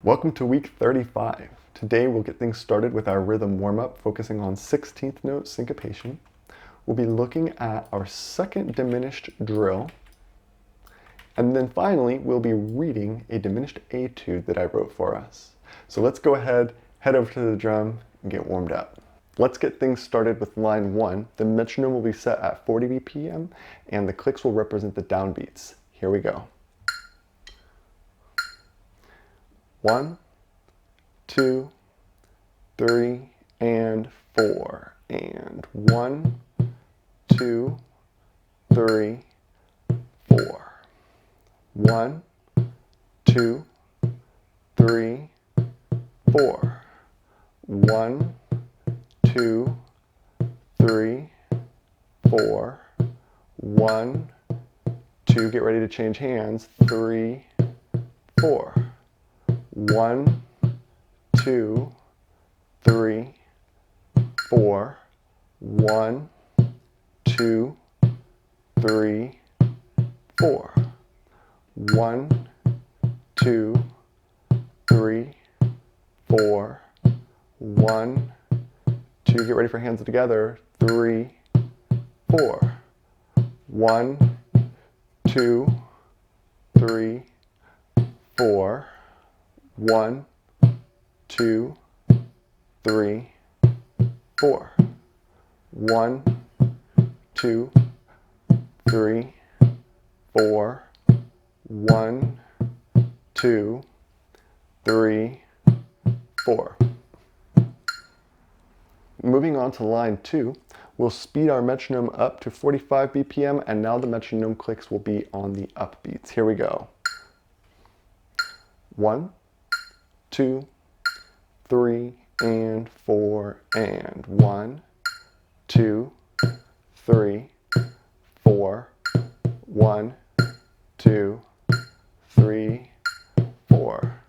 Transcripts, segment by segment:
Welcome to week 35. Today we'll get things started with our rhythm warm-up, focusing on 16th note syncopation. We'll be looking at our second diminished drill, and then finally we'll be reading a diminished etude that I wrote for us. So let's go ahead, head over to the drum, and get warmed up. Let's get things started with line 1. The metronome will be set at 40 BPM, and the clicks will represent the downbeats. Here we go. 1, 2, 3, and 4, and 1, 2, 3, 4. 1, 2, 3, 4. 1, 2, 3, 4. 1, 2, get ready to change hands. 3, 4. 1, 2, 3, 4. 1, 2, 3, 4. 1, 2, 3, 4. 1, 2, get ready for hands together. 3, 4. 1, 2, 3, 4. 1, 2, 3, 4. 1, 2, 3, 4. 1, 2, 3, 4. Moving on to line 2, we'll speed our metronome up to 45 BPM, and now the metronome clicks will be on the upbeats. Here we go. 1, 2, 3, and 4, and 1, 2, 3, 4. 1, 2, 3, 4.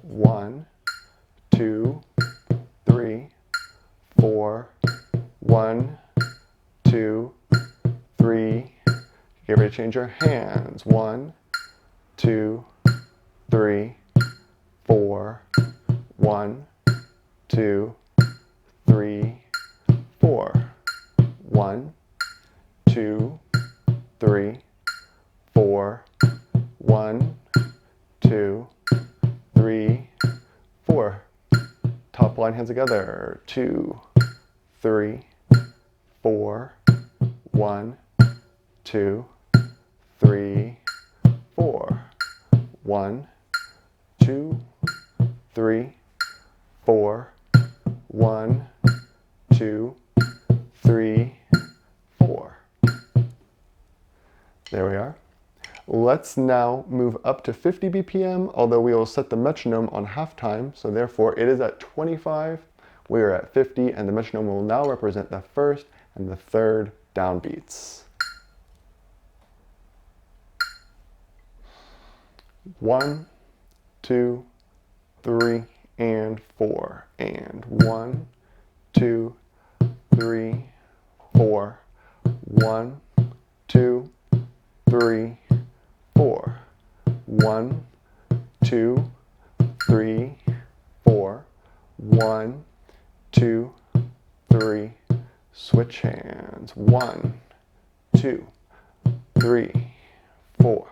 1, 2, 3, 4. 1, 2, 3. Get ready to change your hands. 1, 2, 3, 4. 1, 2, 3, 4. 1, 2, 3, 4. 1, 2, 3, 4. Top line hands together. 2, 3, 4. 1, 2, 3, 4. 1, 2, 3, 4. 1, 2, 3, 4. There we are. Let's now move up to 50 BPM, although we will set the metronome on halftime, so therefore it is at 25, we are at 50, and the metronome will now represent the first and the third downbeats. 1, 2, 3, and 4, and 1, 2, 3, 4. 1, 2, 3, 4. 1, 2, 3, 4. 1, 2, 3. Switch hands. 1, 2, 3, 4.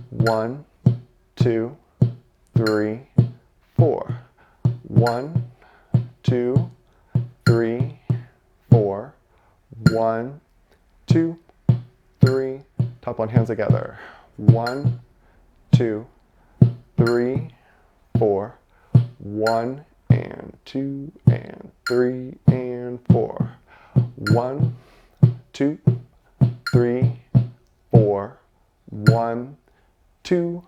1, 2, 3, 4. 1, 2, 3, 4. 1, 2, 3. Top on hands together. 1, 2, 3, 4. 1, and 2, and 3, and 4. 1, 2, 3, 4. 1, 2,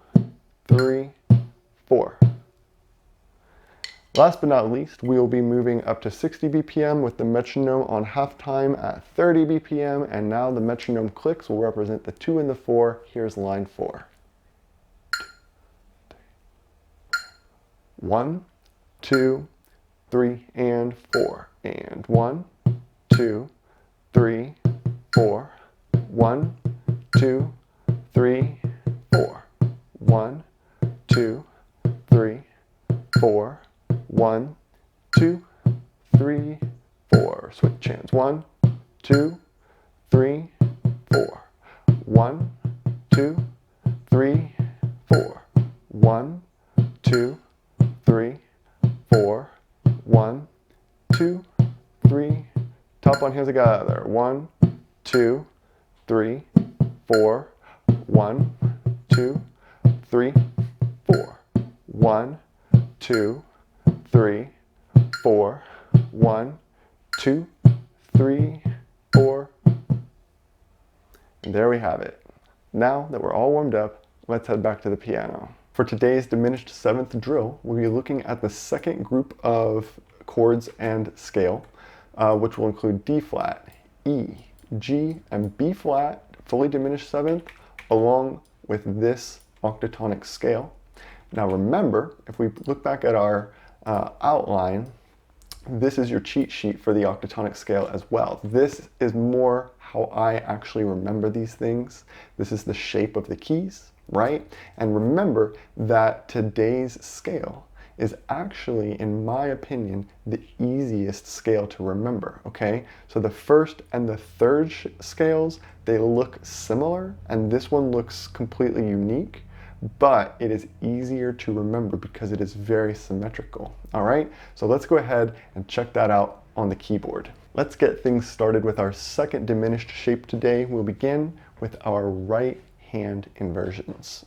3, 4. Last but not least, we will be moving up to 60 BPM with the metronome on halftime at 30 BPM, and now the metronome clicks will represent the 2 and the 4. Here's line 4. 1, 2, 3, and 4. And 1, 2, 3, 4. 1, 2, 3, 4. 1, 2, 3, 4. 1, 2, 3, 4. Switch hands. 1, 2, 3, 4. 1, 2, 3, 4. 1, 2, 3, 4. 1, 2, 3. Top on heels together. 1, 2, 3, 4. 1, 2, 3, 4. 1, 2, 3, 4. 1, 2, 3, 4. And there we have it. Now that we're all warmed up, let's head back to the piano. For today's diminished 7th drill, we'll be looking at the second group of chords and scale, which will include D flat, E, G, and B flat, fully diminished 7th, along with this octatonic scale. Now remember, if we look back at our outline, this is your cheat sheet for the octatonic scale as well. This is more how I actually remember these things. This is the shape of the keys, right? And remember that today's scale is actually, in my opinion, the easiest scale to remember, okay? So the first and the third scales, they look similar, and this one looks completely unique, but it is easier to remember because it is very symmetrical, all right? So let's go ahead and check that out on the keyboard. Let's get things started with our second diminished shape today. We'll begin with our right hand inversions.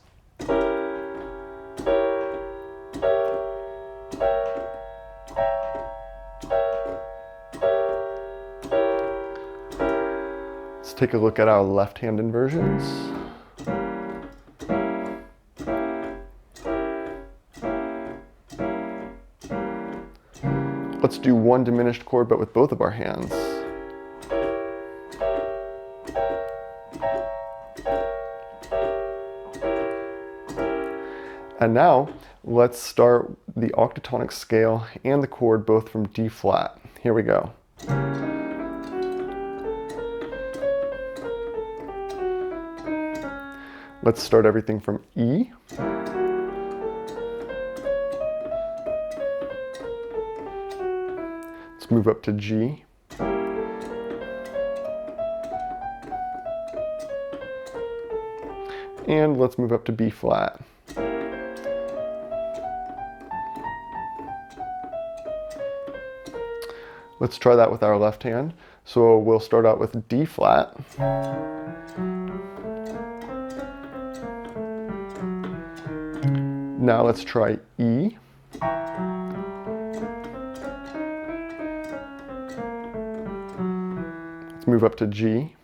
Let's take a look at our left hand inversions. Let's do one diminished chord, but with both of our hands. And now, let's start the octatonic scale and the chord both from D flat. Here we go. Let's start everything from E. Let's move up to G. And let's move up to B flat. Let's try that with our left hand. So we'll start out with D flat. Now let's try E. Let's move up to G.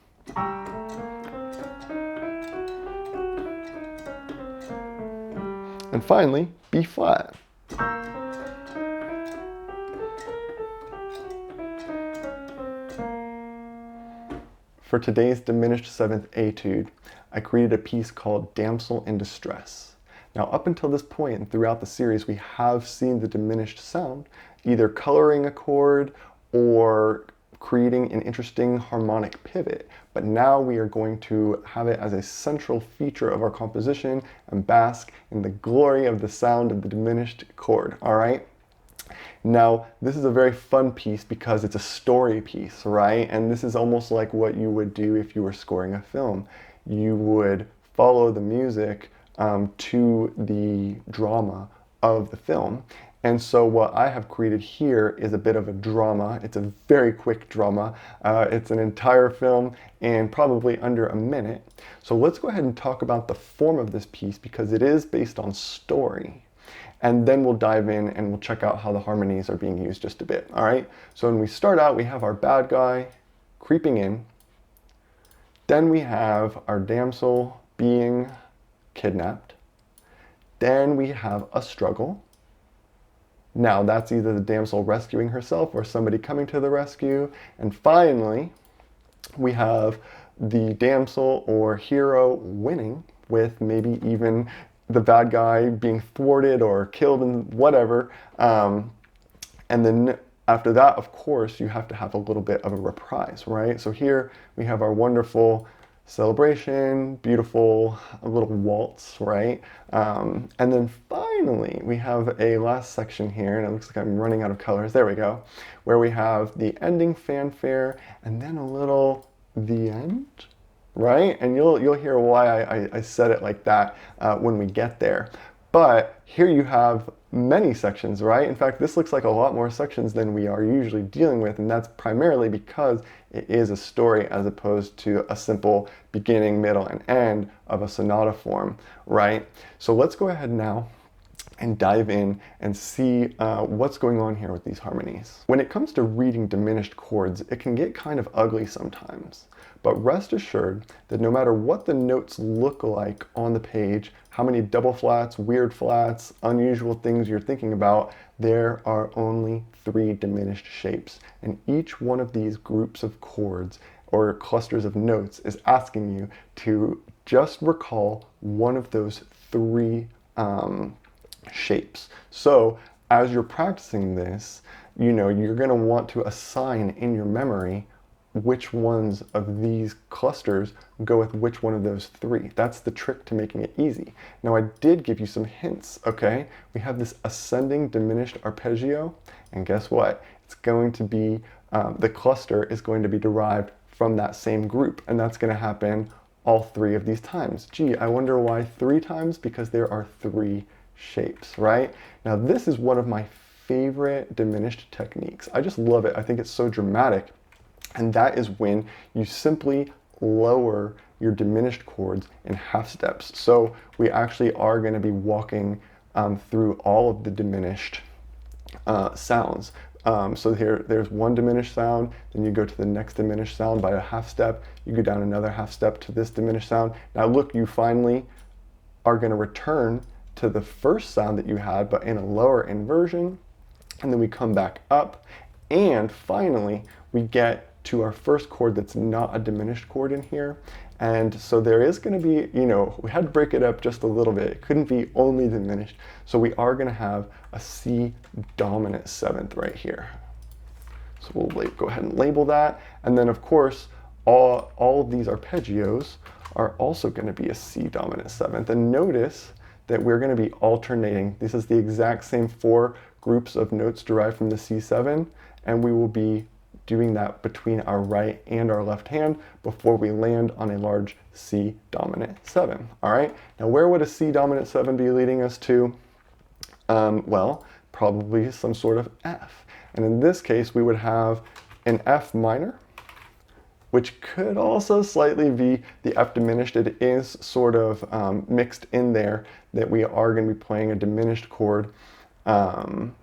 And finally, B flat. For today's diminished 7th etude, I created a piece called Damsel in Distress. Now, up until this point and throughout the series, we have seen the diminished sound either coloring a chord or creating an interesting harmonic pivot. But now we are going to have it as a central feature of our composition and bask in the glory of the sound of the diminished chord, all right? Now, this is a very fun piece because it's a story piece, right? And this is almost like what you would do if you were scoring a film. You would follow the music to the drama of the film. And so what I have created here is a bit of a drama. It's a very quick drama. It's an entire film and probably under a minute. So let's go ahead and talk about the form of this piece because it is based on story. And then we'll dive in and we'll check out how the harmonies are being used just a bit, all right? So when we start out, we have our bad guy creeping in. Then we have our damsel being kidnapped. Then we have a struggle. Now that's either the damsel rescuing herself or somebody coming to the rescue. And finally, we have the damsel or hero winning with maybe even the bad guy being thwarted or killed and whatever. And then after that, of course, you have to have a little bit of a reprise, right? So here we have our wonderful celebration, beautiful, a little waltz, right? And then finally, we have a last section here, and it looks like I'm running out of colors. There we go, where we have the ending fanfare, and then a little the end, right? And you'll hear why I said it like that when we get there. But here you have many sections, right? In fact, this looks like a lot more sections than we are usually dealing with, and that's primarily because it is a story as opposed to a simple beginning, middle, and end of a sonata form, right? So let's go ahead now and dive in and see what's going on here with these harmonies. When it comes to reading diminished chords, it can get kind of ugly sometimes. But rest assured that no matter what the notes look like on the page, how many double flats, weird flats, unusual things you're thinking about, there are only 3 diminished shapes. And each one of these groups of chords or clusters of notes is asking you to just recall one of those 3 shapes. So as you're practicing this, you're going to want to assign in your memory which ones of these clusters go with which one of those 3. That's the trick to making it easy. Now I did give you some hints, okay? We have this ascending diminished arpeggio, and guess what? It's going to be, the cluster is going to be derived from that same group, and that's going to happen all 3 of these times. Gee, I wonder why 3 times? Because there are 3 shapes, right? Now this is one of my favorite diminished techniques. I just love it. I think it's so dramatic. And that is when you simply lower your diminished chords in half steps. So we actually are going to be walking through all of the diminished sounds. So there's one diminished sound, then you go to the next diminished sound by a half step, you go down another half step to this diminished sound. Now look, you finally are going to return to the first sound that you had, but in a lower inversion, and then we come back up, and finally we get to our first chord that's not a diminished chord in here. And so there is going to be, we had to break it up just a little bit. It couldn't be only diminished. So we are going to have a C dominant 7th right here. So we'll go ahead and label that. And then of course, all of these arpeggios are also going to be a C dominant 7th. And notice that we're going to be alternating. This is the exact same 4 groups of notes derived from the C7, and we will be doing that between our right and our left hand before we land on a large C dominant 7. All right, now where would a C dominant 7 be leading us to? Well, probably some sort of F. And in this case, we would have an F minor, which could also slightly be the F diminished. It is sort of mixed in there that we are going to be playing a diminished chord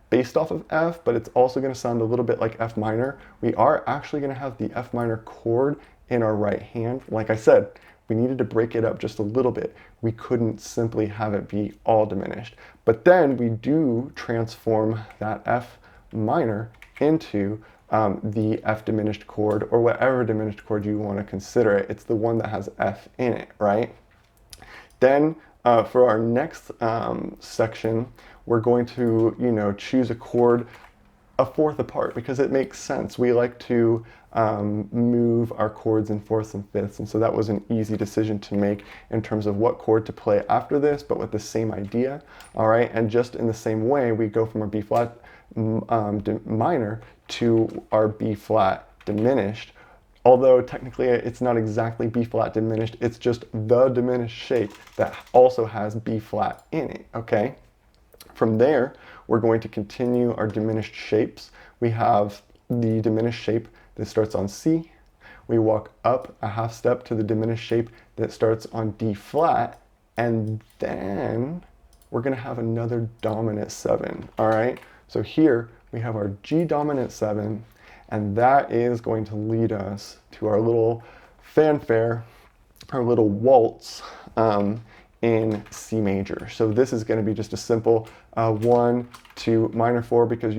based off of F, but it's also going to sound a little bit like F minor. We are actually going to have the F minor chord in our right hand. Like I said, we needed to break it up just a little bit. We couldn't simply have it be all diminished. But then we do transform that F minor into the F diminished chord, or whatever diminished chord you want to consider it. It's the one that has F in it, right? Then for our next section, we're going to, choose a chord a fourth apart because it makes sense. We like to move our chords in fourths and fifths, and so that was an easy decision to make in terms of what chord to play after this, but with the same idea, all right? And just in the same way, we go from our B flat minor to our B flat diminished, although technically it's not exactly B flat diminished, it's just the diminished shape that also has B flat in it, okay? From there, we're going to continue our diminished shapes. We have the diminished shape that starts on C. We walk up a half step to the diminished shape that starts on D flat, and then we're going to have another dominant 7, all right? So here we have our G dominant 7, and that is going to lead us to our little fanfare, our little waltz in C major. So this is going to be just a simple 1 to minor 4, because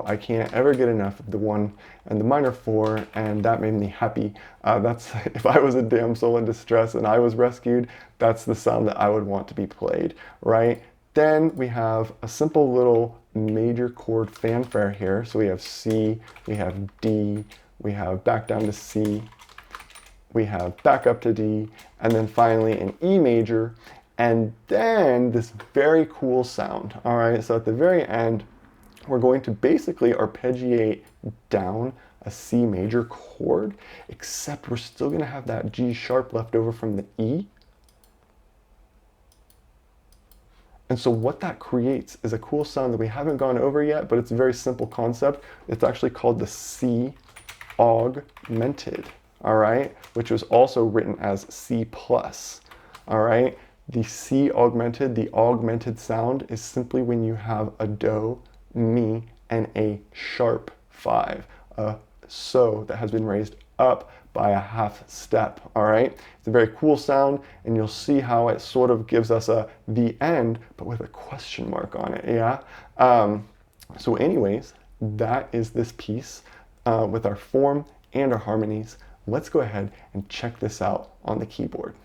I can't ever get enough of the 1 and the minor 4, and that made me happy. That's if I was a damsel in distress and I was rescued, that's the sound that I would want to be played, right? Then we have a simple little major chord fanfare here. So we have C, we have D, we have back down to C, we have back up to D, and then finally an E major, and then this very cool sound. All right, so at the very end, we're going to basically arpeggiate down a C major chord, except we're still going to have that G sharp left over from the E. And so what that creates is a cool sound that we haven't gone over yet, but it's a very simple concept. It's actually called the C augmented, all right, which was also written as C plus, all right. The C augmented, the augmented sound is simply when you have a do, mi, and a sharp 5, a so that has been raised up by a half step, all right? It's a very cool sound, and you'll see how it sort of gives us the end, but with a question mark on it, yeah? So anyways, that is this piece with our form and our harmonies. Let's go ahead and check this out on the keyboard.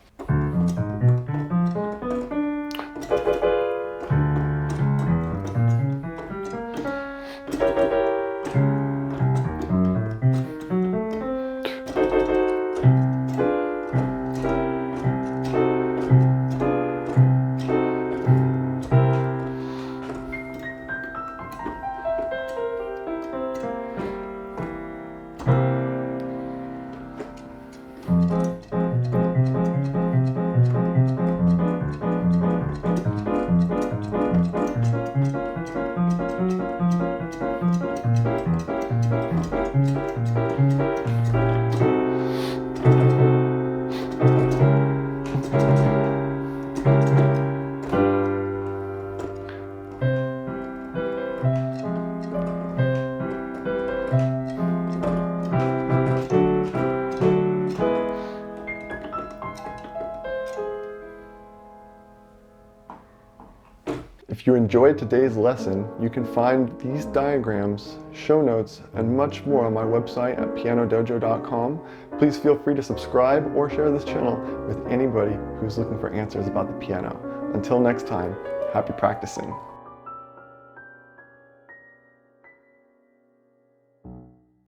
If you enjoyed today's lesson, you can find these diagrams, show notes, and much more on my website at pianodojo.com. Please feel free to subscribe or share this channel with anybody who's looking for answers about the piano. Until next time, happy practicing.